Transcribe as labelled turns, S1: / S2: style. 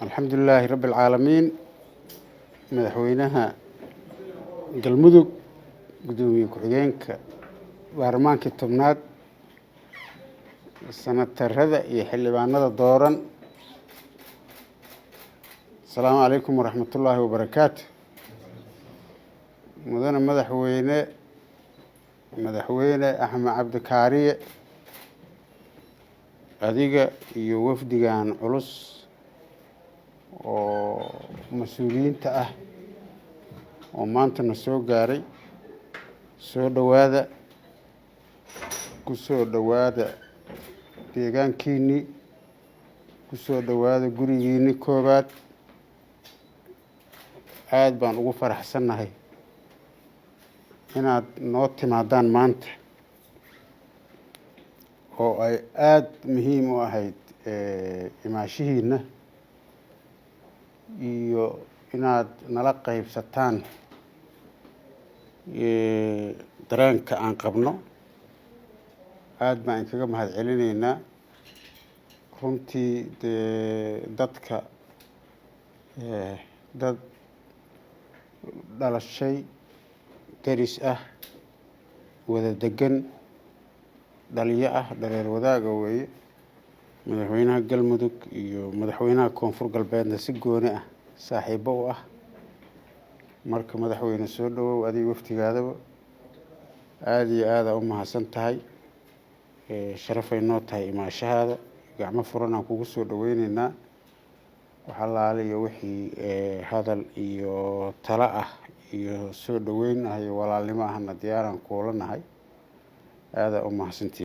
S1: الحمد لله رب العالمين مدحوينها galmudug gudoomiye ku-xigeenka baarlamaanka tobnaad sanatarada iyo xildhibaanada dooran السلام عليكم ورحمة الله وبركاته مدن مدحوينه أحمد عبد كارية adiga iyo wafdigan culus oo mas'uuliyiinta ah oo maanta na soo gaaray soo dhawaada ku soo dhawaada deegaankiini ku soo dhawaada gurigiini koobaad aad baan ugu faraxsanahay inaad noo timaadaan maanta oo ay aad muhiim u ahayd imaashihiina iyo inaad nala qaybsataan dareenka aan qabno aad baan kaga mahadcelinaynaa runtii dadka dad dhalashay daris ah wada degan dhaliyo ah dhareer wadaaga weeye madaxweynaha galmudug iyo madaxweynaha koonfur galbeedna si gooni ah saaxiibo u ah marka madaxweyne soo dhawow adiga waftigaadaba aad iyo aad u mahadsan tahay sharafay noo tahay imaashahaada gacmo furan aan kugu soo dhaweynaynaa waxa laaliyo wixii hadal iyo talo ah iyo soo dhaweyn ah iyo walaalnimo ahna diyaaran kuulanahay aad u mahadsantii